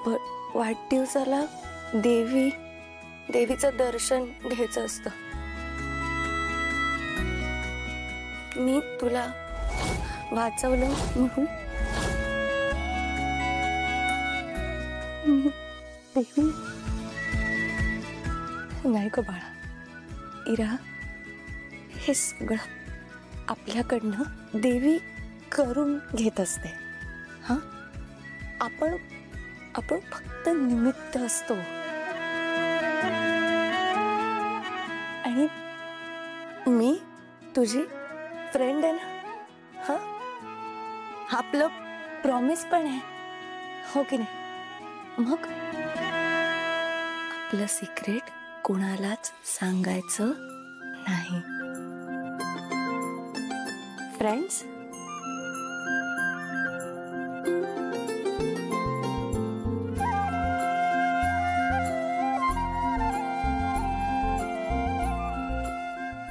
वाढदिवसाला देवीचं दर्शन घ्यायचं असतं. मी तुला वाचवलं म्हणून देवी नाही ग बाळा. इरा, हे सगळं आपल्याकडनं देवी करून घेत असते. हा, आपण फक्त निमित्त असतो. आणि मी तुझी फ्रेंड आहे ना. हा, आपलं प्रॉमिस पण आहे, हो की नाही? मग आपलं सिक्रेट कोणालाच सांगायचं नाही. फ्रेंड्स,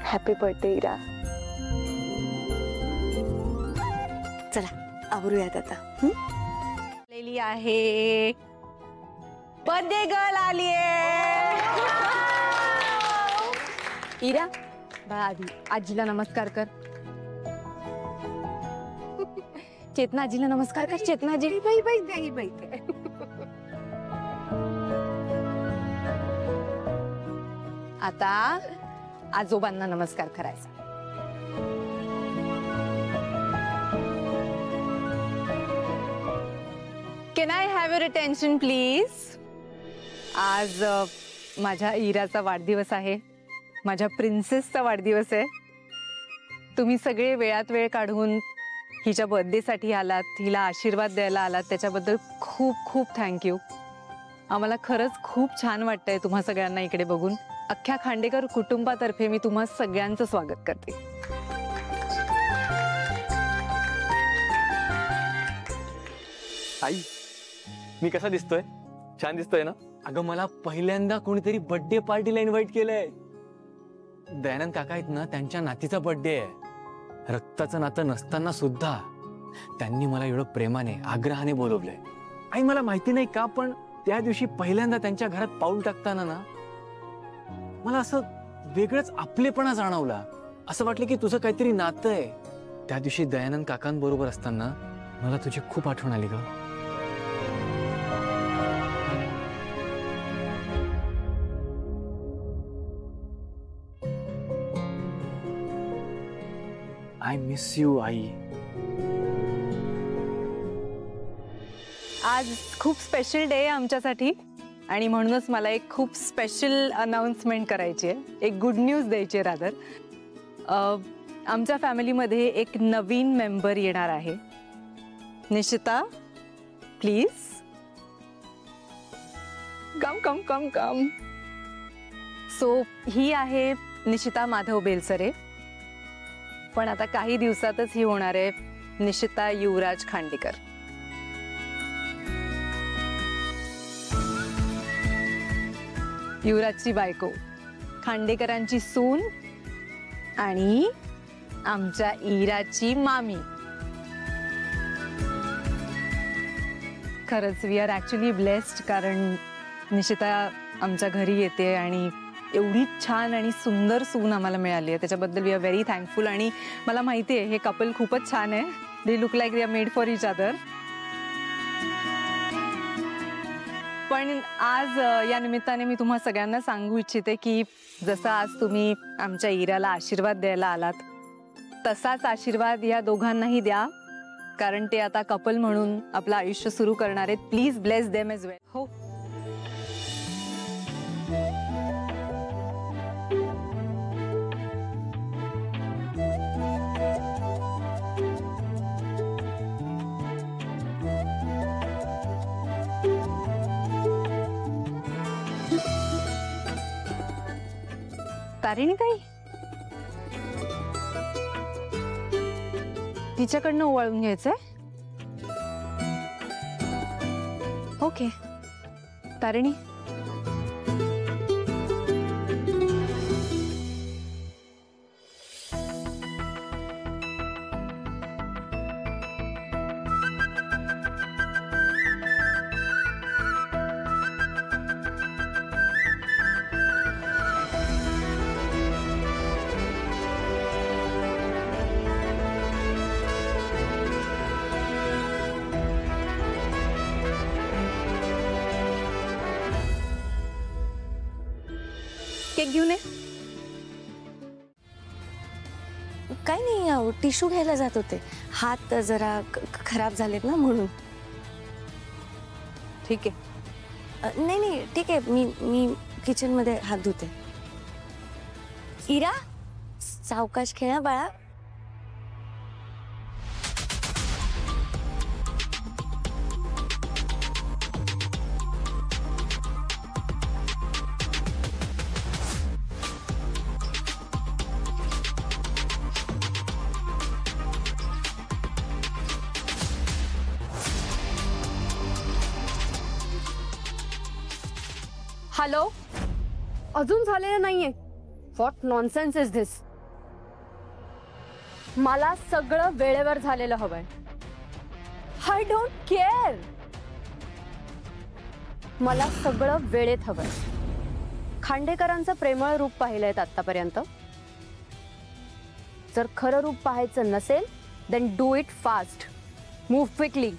हॅपी बर्थडे इरा. चला आवरूयात आता. आलेली आहे, बर्थडे गर्ल आली आहे. इरा, बाळा आधी आजीला नमस्कार कर. चेतना आजीला नमस्कार कर. चेतना आजी. बाई आता आजोबांना नमस्कार करायचा. Can I have your attention please? आज माझ्या इराचा वाढदिवस आहे, माझ्या प्रिन्सेसचा वाढदिवस आहे. तुम्ही सगळे वेळात वेळ काढून हिच्या बर्थडेसाठी आलात, हिला आशीर्वाद द्यायला आलात, त्याच्याबद्दल खूप खूप थँक्यू. आम्हाला खरंच खूप छान वाटतंय तुम्हा सगळ्यांना इकडे बघून. अख्ख्या खांडेकर कुटुंबातर्फे मी तुम्हा सगळ्यांचं स्वागत करते. आई, मी कसा दिसतोय? छान दिसतोय ना? अगं, मला पहिल्यांदा कोणीतरी बर्थडे पार्टीला इन्व्हाइट केलंय. दयानंद काका आहेत ना, त्यांच्या नातीचा बर्थडे आहे. रक्ताचं नातं नसताना सुद्धा त्यांनी मला एवढं प्रेमाने आग्रहाने बोलवलंय. आई, मला माहिती नाही का, पण त्या दिवशी पहिल्यांदा त्यांच्या घरात पाऊल टाकताना ना, मला असं वेगळंच आपलेपणा जाणवला. असं वाटलं की तुझं काहीतरी नातं आहे. त्या दिवशी दयानंद काकांबरोबर असताना मला तुझी खूप आठवण आली ग. आय मिस यू आई. आज खूप स्पेशल डे आहे आमच्यासाठी आणि म्हणूनच मला एक खूप स्पेशल अनाउन्समेंट करायची आहे, एक गुड न्यूज द्यायची आहे रादर. आमच्या फॅमिलीमध्ये एक नवीन मेंबर येणार आहे. Nishita, please come come come come. So ही आहे निशिता माधव बेलसरे. पण आता काही दिवसातच ही होणार आहे निशिता युवराज खांडेकर. युवराजची बायको, खांडेकरांची सून आणि आमच्या इराची मामी. खरंच वी आर ॲक्च्युली ब्लेस्ड, कारण निशिता आमच्या घरी येते आणि एवढी छान आणि सुंदर सून आम्हाला मिळाली आहे. त्याच्याबद्दल वी आर व्हेरी थँकफुल. आणि मला माहिती आहे हे कपल खूपच छान आहे. They look like they are made for each other. पण आज या निमित्ताने मी तुम्हा सगळ्यांना सांगू इच्छिते की जसं आज तुम्ही आमच्या इराला आशीर्वाद द्यायला आलात, तसाच आशीर्वाद या दोघांनाही द्या, कारण ते आता कपल म्हणून आपलं आयुष्य सुरू करणार आहेत. प्लीज ब्लेस देम एज वेल. हो, तारिणी ताई, तिच्याकडनं ओवाळून घ्यायचंय. ओके तारिणी. केक घेऊन ये. काही नाही, टिश्यू घ्यायला जात होते. हात जरा खराब झालेत ना म्हणून. ठीक आहे. नाही नाही ठीक आहे, मी किचन मध्ये हात धुते. इरा, सावकाश खेळा बाळा. हॅलो, अजून झालेलं नाहीये. What nonsense is this. मला सगळं वेळेवर झालेलं हवंय. I don't care. मला सगळं वेळेत हवंय. खांडेकरांचं प्रेमळ रूप पाहिलंय आतापर्यंत. जर खरं रूप पाहायचं नसेल then do it fast. Move quickly.